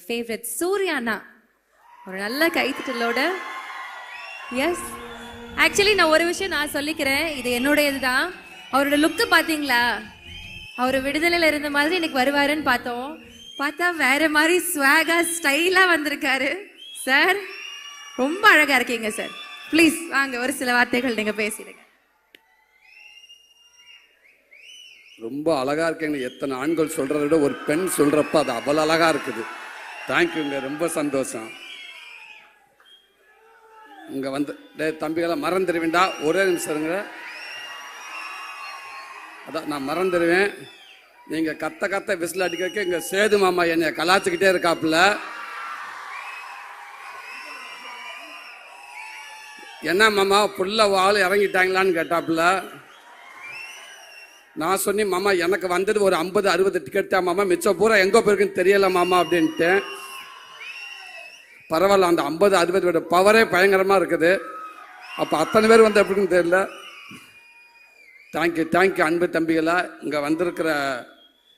Favourite சூர்யாண்ணா ஒரு நல்ல கைத்தட்டலோட. S, actually நான் ஒரு விஷயம் நான் சொல்லிக்கிறேன், இது என்னுடையது தான். அவரோட லுக்கு பார்த்தீங்களா? அவர் விடுதலையில் இருந்த மாதிரி இன்னைக்கு வருவாருன்னு பார்த்தோம். பார்த்தா வேற மாதிரி ஸ்வாகா ஸ்டைலாக வந்திருக்காரு சார். ரொம்ப அழகா இருக்கீங்க சார். ப்ளீஸ் வாங்க, ஒரு சில வார்த்தைகள் நீங்க பேசிடுங்க. ரொம்ப அழகா இருக்கீங்க. எத்தனை ஆண்கள் சொல்றதை விட ஒரு பெண் சொல்றப்ப அது அவ்வளோ அழகா இருக்குது. தேங்க்யூங்க, ரொம்ப சந்தோஷம். இங்க வந்து தம்பிகளை மறந்துடுவேண்டா, ஒரே நிமிஷம் இருங்க. அதான் நான் மறந்துடுவேன். நீங்க கத்த கத்த விசில் அடிக்க இங்க சேது மாமா என்னை கலாச்சிக்கிட்டே இருக்காப்புல. என்ன மாமா புள்ள வாள் இறங்கிட்டாங்களான்னு கேட்டாப்புல. நான் சொன்னேன், மாமா எனக்கு வந்தது ஒரு 50-60 டிக்கெட் தான் மாமா, மிச்சம் பூரா எங்கே போயிருக்குன்னு தெரியல மாமா அப்படின்ட்டு. பரவாயில்ல, அந்த 50-60 பவரே பயங்கரமாக இருக்குது. அப்போ அத்தனை பேர் வந்து எப்படின்னு தெரியல. தேங்க்யூ அன்பு தம்பிகளா. இங்கே வந்திருக்கிற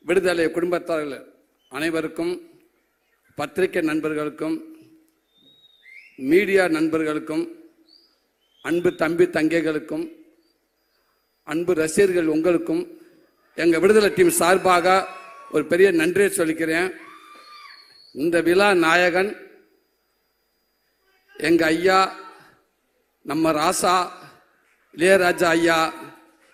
விடுதலை குடும்பத்தார்கள் அனைவருக்கும், பத்திரிகை நண்பர்களுக்கும், மீடியா நண்பர்களுக்கும், அன்பு தம்பி தங்கைகளுக்கும், அன்பு ரசிகர்கள் உங்களுக்கும் எங்கள் விடுதலை டீம் சார்பாக ஒரு பெரிய நன்றியை சொல்லிக்கிறேன். இந்த விழா நாயகன் எங்கள் ஐயா, நம்ம ராசா இளையராஜா ஐயா.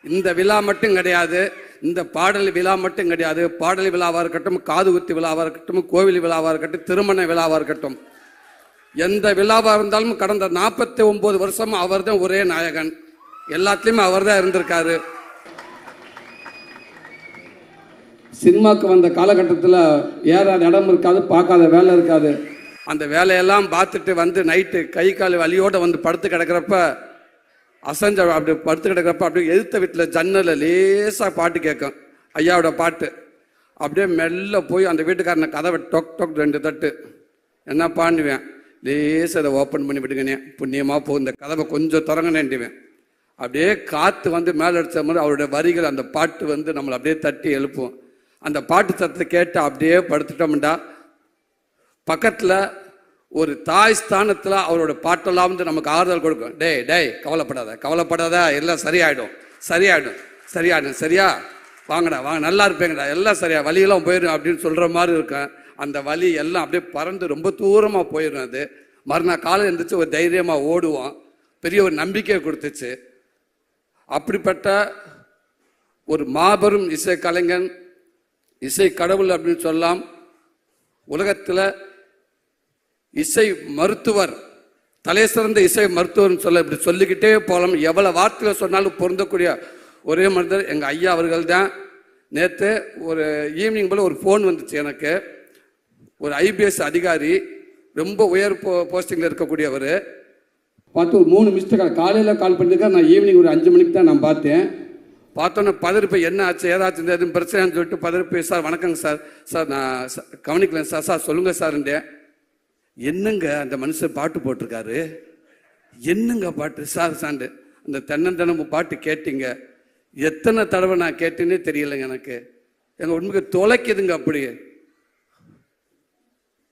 இந்த விழா மட்டும் கிடையாது, இந்த பாடல் விழா மட்டும் கிடையாது. பாடல் விழாவாக இருக்கட்டும், காது குத்தி விழாவாக இருக்கட்டும், கோவில் விழாவாக இருக்கட்டும், திருமண விழாவாக இருக்கட்டும், எந்த விழாவாக இருந்தாலும் கடந்த 49 வருஷம் அவர் தான் ஒரே நாயகன். எல்லாத்துலேயுமே அவர் தான் இருந்திருக்காரு. சினிமாவுக்கு வந்த காலகட்டத்தில் ஏறாத இடம் இருக்காது, பார்க்காத வேலை இருக்காது. அந்த வேலையெல்லாம் பார்த்துட்டு வந்து நைட்டு கை கால் வலியோடு வந்து படுத்து கிடக்கிறப்ப, அசஞ்ச அப்படி படுத்து கிடக்கிறப்ப அப்படியே எதிர்த்த வீட்டில் ஜன்னலில் லேசாக பாட்டு கேட்கும், ஐயாவோட பாட்டு. அப்படியே மெல்ல போய் அந்த வீட்டுக்காரனை கதவை டொக் டொக் 2 தட்டு என்ன பாண்டுவேன். லேசாக அதை ஓப்பன் பண்ணி விடுங்கண்ணே, புண்ணியமாக போகும், இந்த கதவை கொஞ்சம் திறங்கண்ணேன்டுவேன். அப்படியே காற்று வந்து மேலே அடித்த மாதிரி அவருடைய வரிகள், அந்த பாட்டு வந்து நம்மளை அப்படியே தட்டி எழுப்பும். அந்த பாட்டு சத்தத்தை கேட்டு அப்படியே படுத்துட்டோம்டா, பக்கத்தில் ஒரு தாய் ஸ்தானத்தில் அவரோட பாட்டெல்லாம் வந்து நமக்கு ஆறுதல் கொடுக்கும். டேய் கவலைப்படாத, எல்லாம் சரியாயிடும் சரியா, வாங்கடா வாங்க, நல்லா இருப்பேங்கடா, எல்லாம் சரியா, வலியெல்லாம் போயிடும் அப்படின்னு சொல்கிற மாதிரி இருக்கும். அந்த வலி எல்லாம் அப்படியே பறந்து ரொம்ப தூரமாக போயிடும். அது மறுநாள் காலை எழுந்திரிச்சு ஒரு தைரியமாக ஓடுவோம். பெரிய ஒரு நம்பிக்கையை கொடுத்துச்சு. அப்படிப்பட்ட ஒரு மாபெரும் இசை கலைஞன், இசை கடவுள் அப்படின்னு சொல்லலாம். உலகத்தில் இசை மருத்துவர், தலை சிறந்த இசை மருத்துவர்னு சொல்ல இப்படி சொல்லிக்கிட்டே போகலாம். எவ்வளோ வார்த்தைகள் சொன்னாலும் பொருந்தக்கூடிய ஒரே மனிதர் எங்கள் ஐயா அவர்கள் தான். நேற்று ஒரு ஈவினிங் போல் ஒரு ஃபோன் வந்துச்சு எனக்கு. ஒரு ஐபிஎஸ் அதிகாரி, ரொம்ப உயர் போஸ்டிங்கில் இருக்கக்கூடியவர். பார்த்து ஒரு 3 மிஸ்டேக் காலையில் கால் பண்ணிருக்கேன். நான் ஈவினிங் ஒரு 5 மணிக்கு தான் நான் பார்த்தேன். பார்த்தோன்னே பதறிப்பை, என்ன ஆச்சு ஏதாச்சும் எதுவும் பிரச்சனைன்னு சொல்லிட்டு பதறிப்பை, சார் வணக்கங்க சார் நான் கவனிக்கலேன் சார் சொல்லுங்கள் சார்ன்றேன். என்னங்க அந்த மனுஷன் பாட்டு போட்டிருக்காரு, என்னங்க பாட்டு சாண்டு, அந்த தென்னந்தனம்பு பாட்டு கேட்டீங்க, எத்தனை தடவை நான் கேட்டேன்னே தெரியலைங்க எனக்கு. எங்கள் உண்மைக்கு தொலைக்குதுங்க.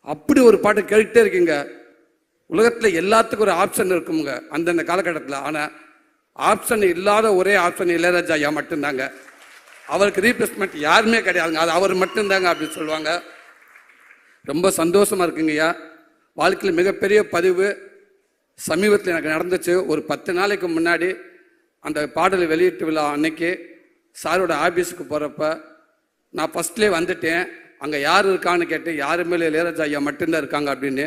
அப்படி ஒரு பாட்டு கேட்டுகிட்டே இருக்கீங்க. உலகத்தில் எல்லாத்துக்கும் ஒரு ஆப்ஷன் இருக்குங்க அந்தந்த காலகட்டத்தில். ஆனால் ஆப்ஷன் இல்லாத ஒரே ஆப்ஷன் இளையராஜா ஐயா மட்டும்தாங்க. அவருக்கு ரீப்ளேஸ்மெண்ட் யாருமே கிடையாதுங்க, அது அவர் மட்டும்தாங்க அப்படின்னு சொல்லுவாங்க. ரொம்ப சந்தோஷமாக இருக்குங்க ஐயா. வாழ்க்கையில் மிகப்பெரிய பதிவு சமீபத்தில் எனக்கு நடந்துச்சு. ஒரு 10 நாளைக்கு முன்னாடி அந்த பாடலை வெளியிட்டு விழா அன்னைக்கு சாரோட ஆஃபீஸுக்கு போகிறப்ப நான் ஃபஸ்ட்லேயே வந்துட்டேன். அங்கே யார் இருக்கான்னு கேட்டு, யாருமே இளையராஜா ஐயா மட்டும்தான் இருக்காங்க அப்படின்னு.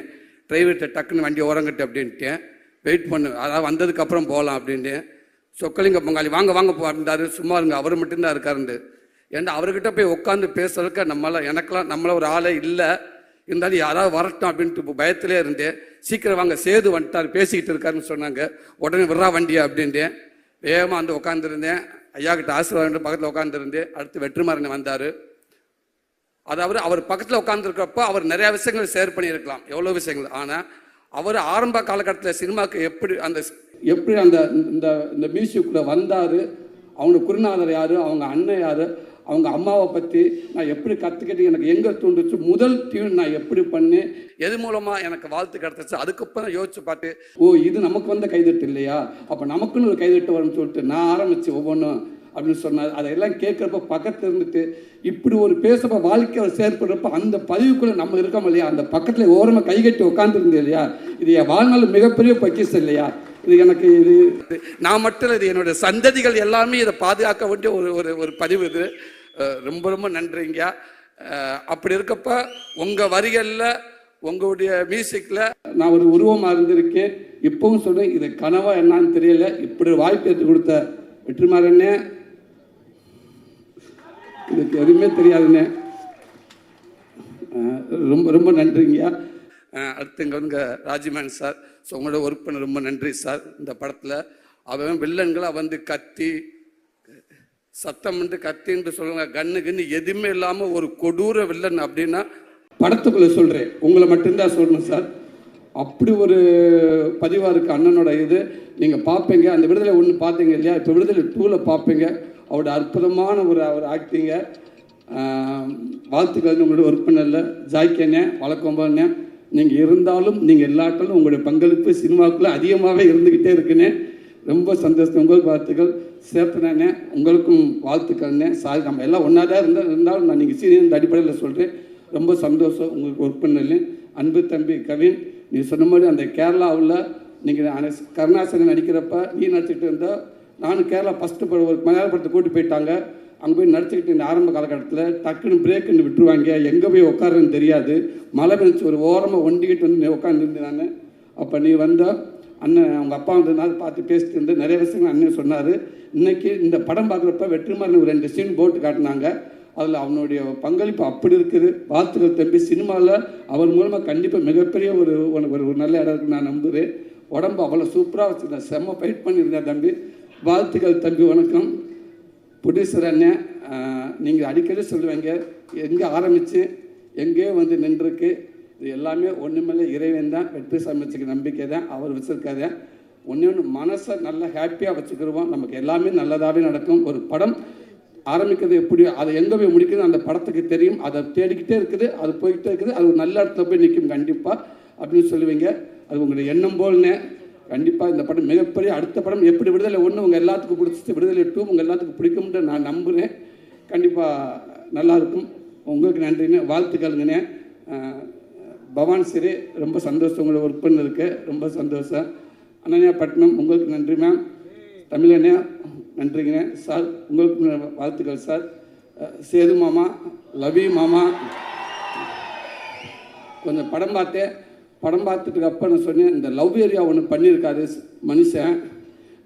டிரைவர்கிட்ட டக்குன்னு வண்டி ஓரங்கட்டு அப்படின்ட்டு வெயிட் பண்ணு, அதாவது வந்ததுக்கப்புறம் போகலாம் அப்படின்ட்டு. சொக்கலிங்க பங்காளி வாங்க போ அப்படின்றாரு. சும்மா இருங்க, அவர் மட்டும்தான் இருக்காருண்டு. ஏன்னா அவர்கிட்ட போய் உட்காந்து பேசுறதுக்கு நம்மள ஒரு ஆளே இல்லை. இருந்தாலும் யாராவது வரட்டும் அப்படின்ட்டு இப்போ பயத்திலே இருந்தேன். சீக்கிரம் வாங்க, சேது வந்துட்டார், பேசிக்கிட்டு இருக்காருன்னு சொன்னாங்க. உடனே விட்றா வண்டியா அப்படின்ட்டு வேகமாக வந்து உட்காந்துருந்தேன். ஐயா கிட்ட ஆசீர்வாதம் பக்கத்தில் உட்காந்துருந்தேன். அடுத்து வெற்றிமாறன் வந்தார். அதாவது அவர் பக்கத்தில் உட்காந்துருக்கிறப்போ அவர் நிறையா விஷயங்கள் ஷேர் பண்ணியிருக்கலாம், எவ்வளோ விஷயங்கள். ஆனால் அவர் ஆரம்ப காலகட்டத்தில் சினிமாவுக்கு எப்படி அந்த மியூசிக்குள்ளே வந்தார், அவங்க குருநாதர் யார், அவங்க அண்ணன் யார், அவங்க அம்மாவை பற்றி நான் எப்படி கற்றுக்கிட்டு எனக்கு எங்கே தூண்டுச்சு, முதல் டியூன் நான் எப்படி பண்ணேன், எது மூலமாக எனக்கு வாழ்த்து கிடச்சிச்சு, அதுக்கப்புறம் யோசிச்சு பார்த்து இது நமக்கு வந்த கைதட்டு இல்லையா, அப்போ நமக்குன்னு ஒரு கைதட்டு வரும்னு சொல்லிட்டு நான் ஆரம்பித்து ஒவ்வொன்றும் அப்படின்னு சொன்னார். அதையெல்லாம் கேட்குறப்ப பக்கத்தில் இருந்துட்டு இப்படி ஒரு பேசப்போ வாழ்க்கை அவர் செயற்படுறப்ப அந்த பதிவுக்குள்ளே நம்ம இருக்கோம் இல்லையா, அந்த பக்கத்தில் ஓரமாக கைகட்டி உட்காந்துருந்தேன் இல்லையா, இது என் வாழ்நாள் மிகப்பெரிய பொக்கிஷம் இல்லையா. இது எனக்கு இது நான் மட்டும் இது என்னுடைய சந்ததிகள் எல்லாமே இதை பாதுகாக்க வேண்டிய ஒரு பதிவு. இது ரொம்ப ரொம்ப நன்றிங்க. அப்படி இருக்கப்ப உங்கள் வரிகளில் உங்களுடைய மியூசிக்கில் நான் ஒரு உருவமாக இருந்திருக்கேன். இப்பவும் சொல்கிறேன், இது கனவா என்னான்னு தெரியல. இப்படி வாய்ப்பு எடுத்து கொடுத்த வெற்றிமாறனே, இதுக்கு எதுவுமே தெரியாதுண்ணே, ரொம்ப ரொம்ப நன்றிங்க. அடுத்து இங்கே வந்து ராஜ்மேன் சார், ஸோ உங்களோட ஒர்க் பண்ண ரொம்ப நன்றி சார். இந்த படத்தில் அவன் வில்லன்களை வந்து கத்தி சத்தம் வந்து கத்தின்னு சொல்லுவாங்க, கண்ணு எதுவுமே இல்லாமல் ஒரு கொடூர வில்லன் அப்படின்னா படத்துக்குள்ளே சொல்கிறேன், உங்களை மட்டும்தான் சொல்லணும் சார். அப்படி ஒரு பதிவாக இருக்குது அண்ணனோட இது. நீங்கள் பார்ப்பீங்க, அந்த விடுதலை 1 பார்த்தீங்க இல்லையா, இப்போ விடுதலை 2ல் பார்ப்பீங்க. அவரோட அற்புதமான ஒரு ஆக்டிங்க. வாழ்த்துக்கள் உங்களோட ஒர்க் பண்ணல ஜாய்க்கண்ணே, வழக்கம்பண்ணே. நீங்கள் இருந்தாலும் நீங்கள் எல்லாட்டாலும் உங்களுடைய பங்களிப்பு சினிமாவுக்குள்ளே அதிகமாகவே இருந்துக்கிட்டே இருக்குண்ணே. ரொம்ப சந்தோஷம். உங்களுக்கு வாழ்த்துக்கள். சேர்த்துனே உங்களுக்கும் வாழ்த்துக்கள்ண்ணே. சாரி, நம்ம எல்லாம் ஒன்றா தான் இருந்தாலும் நான் நீங்கள் சீனியர் அடிப்படையில் சொல்கிறேன். ரொம்ப சந்தோஷம் உங்களுக்கு ஒர்க் பண்ணல. அன்பு தம்பி கவின், நீ சொன்ன மாதிரி அந்த கேரளாவில் நீங்கள் கருணாசன் நடிக்கிறப்ப நீ நடிச்சுட்டு இருந்தால், நானும் கேரளா ஃபஸ்ட்டு ஒரு மலையாள படத்தை கூட்டி போயிட்டாங்க. அங்கே போய் நடிச்சுக்கிட்டு இந்த ஆரம்ப காலகட்டத்தில் டக்குன்னு பிரேக்குன்னு விட்டுருவாங்க, எங்கே போய் உட்காருன்னு தெரியாது. மழை பெஞ்சு ஒரு ஓரமாக ஒண்டிக்கிட்டு வந்து உட்காந்துருந்து நான். அப்போ நீ வந்தால் அண்ணன் அவங்க அப்பா வந்ததுனால பார்த்து பேசிட்டு இருந்து நிறைய விஷயங்கள் அண்ணன் சொன்னார். இன்றைக்கி இந்த படம் பார்க்குறப்ப வெற்றிமாறன் ஒரு 2 சீன் போட்டு காட்டினாங்க. அதில் அவனுடைய பங்களிப்பு அப்படி இருக்குது. வாழ்த்துக்கள் தம்பி. சினிமாவில் அவர் மூலமாக கண்டிப்பாக மிகப்பெரிய ஒரு நல்ல இடம் இருக்குன்னு நான் நம்புகிறேன். உடம்பு அவ்வளோ சூப்பராக வச்சுருந்தேன், செம்ம ஃபைட் பண்ணியிருந்தேன் தம்பி. வாழ்த்துக்கள் தம்பி. வணக்கம். ப்ரொடியூசர் அண்ணன், நீங்கள் அடிக்கடி சொல்லுவீங்க எங்கே ஆரம்பித்து எங்கேயோ வந்து நின்றுருக்கு. இது எல்லாமே ஒன்றுமில்லை, இறைவன் தான். வெற்றி சமைச்சுக்க நம்பிக்கை தான் அவர் வச்சுருக்காரு. ஒன்று மனசை நல்லா ஹாப்பியாக வச்சுக்கிடுவோம், நமக்கு எல்லாமே நல்லதாகவே நடக்கும். ஒரு படம் ஆரம்பிக்கிறது எப்படியோ அதை எங்கே போய் முடிக்கிறது அந்த படத்துக்கு தெரியும். அதை தேடிக்கிட்டே இருக்குது, அது போய்கிட்டே இருக்குது, அது ஒரு நல்ல இடத்துல போய் நிற்கும் கண்டிப்பாக அப்படின்னு சொல்லுவீங்க. அது உங்களுடைய எண்ணம் போல்னே. கண்டிப்பாக இந்த படம் மிகப்பெரிய அடுத்த படம் எப்படி விடுதலை 1 உங்கள் எல்லாத்துக்கும் பிடிச்சிச்சு, விடுதலை 2 உங்கள் எல்லாத்துக்கும் பிடிக்கும்னு நான் நம்புகிறேன். கண்டிப்பாக நல்லாயிருக்கும். உங்களுக்கு நன்றிண்ணே, வாழ்த்துக்கள்ங்கண்ணே. பவான் சரி, ரொம்ப சந்தோஷம் உங்களை ஒர்க் பண்ணிருக்கு, ரொம்ப சந்தோஷம். அனன்யா பட்னம், உங்களுக்கு நன்றி மேம். தமிழண்ணே நன்றிங்கண்ணே. சார் உங்களுக்கு வாழ்த்துக்கள் சார். சேது மாமா, லவி மாமா, கொஞ்சம் படம் பார்த்தேன். படம் பார்த்துட்டு அப்போ நான் சொன்னேன், இந்த லவ் ஏரியா ஒன்று பண்ணியிருக்காரு மனுஷன்,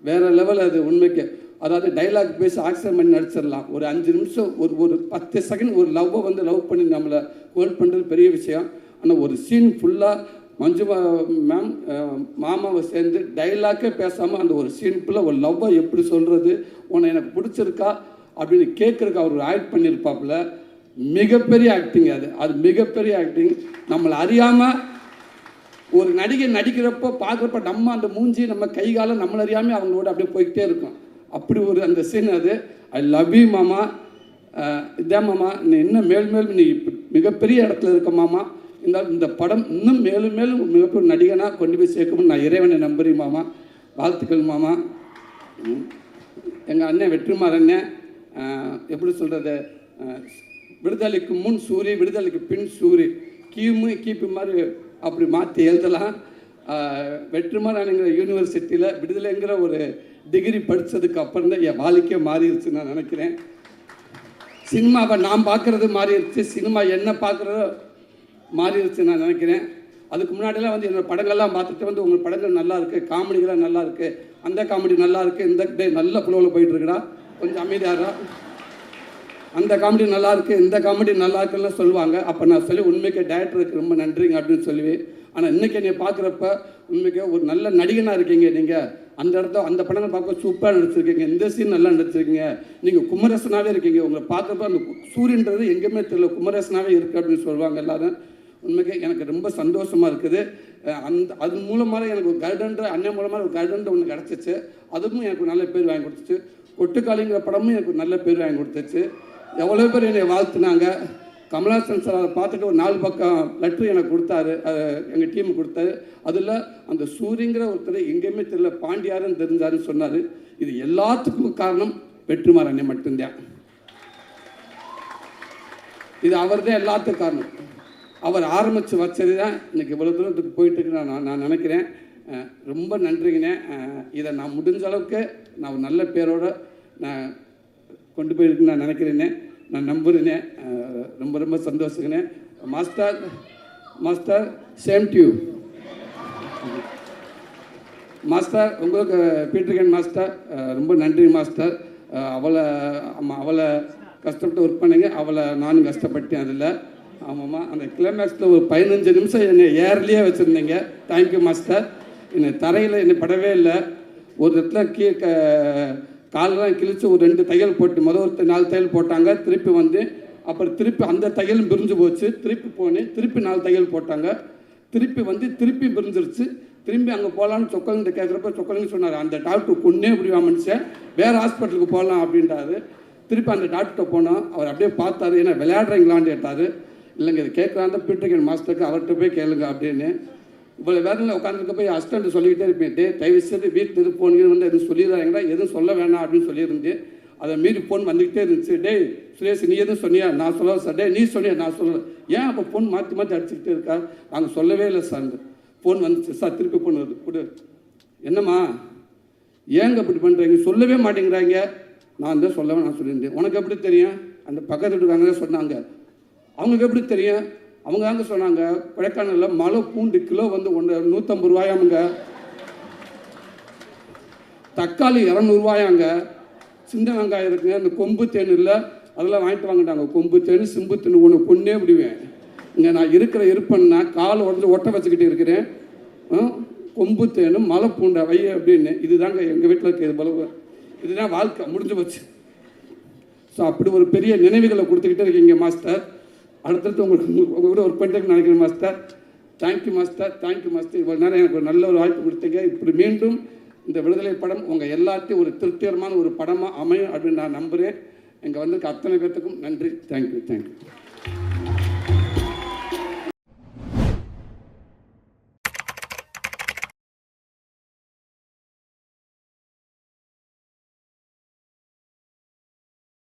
வேறு லெவல். அது உண்மைக்கு அதாவது டைலாக் பேசி ஆக்சிடென்ட் பண்ணி நடிச்சிடலாம். ஒரு 5 நிமிஷம் ஒரு 10 செகண்ட் ஒரு லவ்வை வந்து லவ் பண்ணி நம்மளை ஹோல்ட் பண்ணுறது பெரிய விஷயம். ஆனால் ஒரு சீன் ஃபுல்லாக மஞ்சு மேம் மாமாவை சேர்ந்து டைலாக்கே பேசாமல் அந்த ஒரு சீன் ஃபுல்லாக ஒரு லவ்வை எப்படி சொல்கிறது, உன்னை எனக்கு பிடிச்சிருக்கா அப்படின்னு கேட்குறக்கு அவர் ஆக்ட் பண்ணியிருப்பாப்புல. மிகப்பெரிய ஆக்டிங் அது மிகப்பெரிய ஆக்டிங். நம்மளை அறியாமல் ஒரு நடிகை நடிக்கிறப்போ பார்க்குறப்ப நம்ம அந்த மூஞ்சி நம்ம கை காலம் நம்மளை அறியாமல் அவங்களோட அப்படியே போய்கிட்டே இருக்கும். அப்படி ஒரு அந்த சீன் அது. ஐ லவ் யூ மாமா. இதான் மாமா, நீ இன்னும் மேலும் நீ மிகப்பெரிய இடத்துல இருக்க மாமா. இந்த படம் இன்னும் மேலும் மிகப்பெரிய நடிகனாக கொண்டு போய் சேர்க்கணும்னு நான் இறைவனை நம்புறேன் மாமா. வாழ்த்துக்கள் மாமா. எங்கள் அண்ணன் வெற்றிமாறன் எப்படி சொல்கிறது, விடுதலைக்கு முன் சூரி, விடுதலைக்கு பின் சூரி, கீப்பு மாதிரி அப்படி மாற்றி எழுதலாம். வெற்றிமாறன்ங்கிற யூனிவர்சிட்டியில் விடுதலைங்கிற ஒரு டிகிரி படித்ததுக்கு அப்புறம் தான் என் வாழ்க்கையே மாறிடுச்சு நான் நினைக்கிறேன். சினிமாவை நான் பார்க்குறது மாறிடுச்சு, சினிமா என்ன பார்க்குறதோ மாறிடுச்சு நான் நினைக்கிறேன். அதுக்கு முன்னாடிலாம் வந்து என்னோடய படங்கள்லாம் பார்த்துட்டு வந்து உங்கள் படங்கள் நல்லா இருக்குது, காமெடிகள்லாம் நல்லா இருக்குது, அந்த காமெடி நல்லா இருக்குது, இந்த டே நல்ல ஃப்ளோவில் போயிட்டுருக்குடா, கொஞ்சம் அமைதியாகிறா, அந்த காமெடி நல்லா இருக்குது, இந்த காமெடி நல்லா இருக்குன்னு சொல்லுவாங்க. அப்போ நான் சொல்லி உண்மைக்கு டைரக்டருக்கு ரொம்ப நன்றிங்க அப்படின்னு சொல்லுவேன். ஆனால் இன்றைக்கி என்னை பார்க்குறப்ப உண்மைக்கு ஒரு நல்ல நடிகனாக இருக்கீங்க நீங்கள். அந்த இடத்த அந்த படங்கள் பார்க்க சூப்பராக நடிச்சிருக்கீங்க, இந்த சீன் நல்லா நடிச்சிருக்கீங்க, நீங்கள் குமரேசனாகவே இருக்கீங்க. உங்களை பார்க்குறப்ப அந்த சூரியன்றது எங்கேயுமே தெரியல, குமரேசனாகவே இருக்குது அப்படின்னு சொல்லுவாங்க எல்லாரும். உண்மைக்கு எனக்கு ரொம்ப சந்தோஷமாக இருக்குது. அது மூலமாக எனக்கு ஒரு கைடன்ற அண்ணன் மூலமாக ஒரு கைடன்ற ஒன்று கிடச்சிச்சு. அதுவும் எனக்கு நல்ல பேர் வாங்கி கொடுத்துச்சு. கொட்டுக்காளிங்கிற படமும் எனக்கு நல்ல பேர் வாங்கி கொடுத்துச்சு. எவ்வளோ பேர் என்னை வாழ்த்துனாங்க. கமலாசன் சார் அதை பார்த்துட்டு ஒரு 4 பக்கம் லெட்ரு எனக்கு கொடுத்தாரு, எங்கள் டீமுக்கு கொடுத்தாரு. அதில் அந்த சூரியங்கிற ஒருத்தர் எங்கேயுமே தெரியல, பாண்டியாருன்னு தெரிஞ்சாருன்னு சொன்னார். இது எல்லாத்துக்கும் காரணம் வெற்றிமாறன் அண்ணன் மட்டும்தான். இது அவர் தான் எல்லாத்துக்கும் காரணம். அவர் ஆரம்பித்து வச்சது தான் இன்றைக்கி இவ்வளோ தூரத்துக்கு போயிட்டுருக்கு நான் நினைக்கிறேன். ரொம்ப நன்றிங்கண்ணே. இதை நான் முடிஞ்ச அளவுக்கு நான் ஒரு நல்ல பேரோடு நான் கொண்டு போயிருக்குன்னு நான் நினைக்கிறேன்னே, நான் நம்புகிறேனே. ரொம்ப ரொம்ப சந்தோஷங்கண்ணே. Master master same to you master. உங்களுக்கு பீட்டர்கன் மாஸ்டர் ரொம்ப நன்றி மாஸ்டர். அவளை கஷ்டப்பட்டு ஒர்க் பண்ணிங்க, அவளை நானும் கஷ்டப்பட்டேன் அதில். ஆமாம்மா, அந்த கிளைமேக்ஸில் ஒரு 15 நிமிஷம் என்னை ஏர்லேயே வச்சுருந்தீங்க. Thank you master. என்னை தரையில் என்னை படவே இல்லை. ஒரு இடத்துல காலெலாம் கிழிச்சு ஒரு 2 தையல் போட்டு ஒரு 4 தையல் போட்டாங்க. திருப்பி வந்து அப்புறம் திருப்பி அந்த தையலும் பிரிஞ்சு போச்சு. திருப்பி போனேன், திருப்பி 4 தையல் போட்டாங்க. திருப்பி வந்து திருப்பி பிரிஞ்சிருச்சு. திரும்பி அங்கே போகலான்னு சொக்கலிங்கிட்ட கேட்குறப்ப சொக்கலிங்க சொன்னார், அந்த டாக்டர் கொன்னே முடியுமா மனுஷன், வேறு ஹாஸ்பிட்டலுக்கு போகலாம் அப்படின்றாரு. திருப்பி அந்த டாக்டர்கிட்ட போனோம். அவர் அப்படியே பார்த்தாரு, ஏன்னா விளையாடுறீங்களான்னு கேட்டார். இல்லைங்க இது கேட்குறாங்க பீட்டர்கன் மாஸ்டருக்கு, அவர்கிட்ட போய் கேளுங்க அப்படின்னு. இவ்வளோ வேலையில் உட்காந்துருக்க போய் அசிஸ்டண்ட் சொல்லிக்கிட்டே இருப்பேன், தயவு செய்து வீட்டில் போனீங்க வந்து எதுவும் சொல்லிடுறாங்களா, எதுவும் சொல்ல வேணாம் அப்படின்னு சொல்லியிருந்தேன். அதை மீறி ஃபோன் வந்துக்கிட்டே இருந்துச்சு. டேய் சுரேஷ் நீ எதுவும் சொன்னியா, நான் சொல்லலை சார். டே நீ சொன்னியா, நான் சொல்லலை. ஏன் அப்போ ஃபோன் மாற்றி மாற்றி அடிச்சுக்கிட்டே இருக்கா, நாங்கள் சொல்லவே இல்லை சார். ஃபோன் வந்துச்சு சார், திருப்பி ஃபோன் வருது, கொடு. என்னம்மா ஏங்க அப்படி பண்ணுறீங்க, சொல்லவே மாட்டேங்கிறாங்க. நான் தான் சொல்லவே நான் சொல்லியிருந்தேன். உனக்கு எப்படி தெரியும், அந்த பக்கத்து வீட்டுக்காரங்க தான் சொன்னாங்க. அவங்களுக்கு எப்படி தெரியும், அவங்க தாங்க சொன்னாங்க. கொடைக்கானலில் மலை பூண்டு கிலோ வந்து 150 ரூபாயாமுங்க, தக்காளி 200 ரூபாயாங்க, சின்ன வெங்காயம் இருக்குங்க, இந்த கொம்பு தேன் இல்லை அதெல்லாம் வாங்கிட்டு வாங்கிட்டாங்க. கொம்பு தேன் சிம்பு தேன் ஒன்று கொன்னே விடுவேன். இங்கே நான் இருக்கிற இருப்பேன்னா காலை உடஞ்சி ஒட்ட வச்சுக்கிட்டு இருக்கிறேன். கொம்பு தேனும் மலை பூண்டை வை அப்படின்னு. இதுதாங்க எங்கள் வீட்டில் இருக்கிறது பலவு. இதுதான் வாழ்க்கை முடிஞ்சு போச்சு. ஸோ அப்படி ஒரு பெரிய நினைவுகளை கொடுத்துக்கிட்டே இருக்கீங்க மாஸ்டர். அடுத்தடுத்து உங்கள் கூட ஒர்க் பண்ணிட்டு நினைக்கிறேன் master. Thank you master, thank you master. இவ்வளோ நேரம் எனக்கு ஒரு நல்ல ஒரு வாய்ப்பு கொடுத்தீங்க. இப்படி மீண்டும் இந்த விடுதலை படம் உங்கள் எல்லாத்தையும் ஒரு திருப்திகரமான ஒரு படமாக அமையும் அப்படின்னு நான் நம்புகிறேன். இங்கே வந்திருக்க அத்தனை பேர்த்துக்கும் நன்றி. தேங்க்யூ.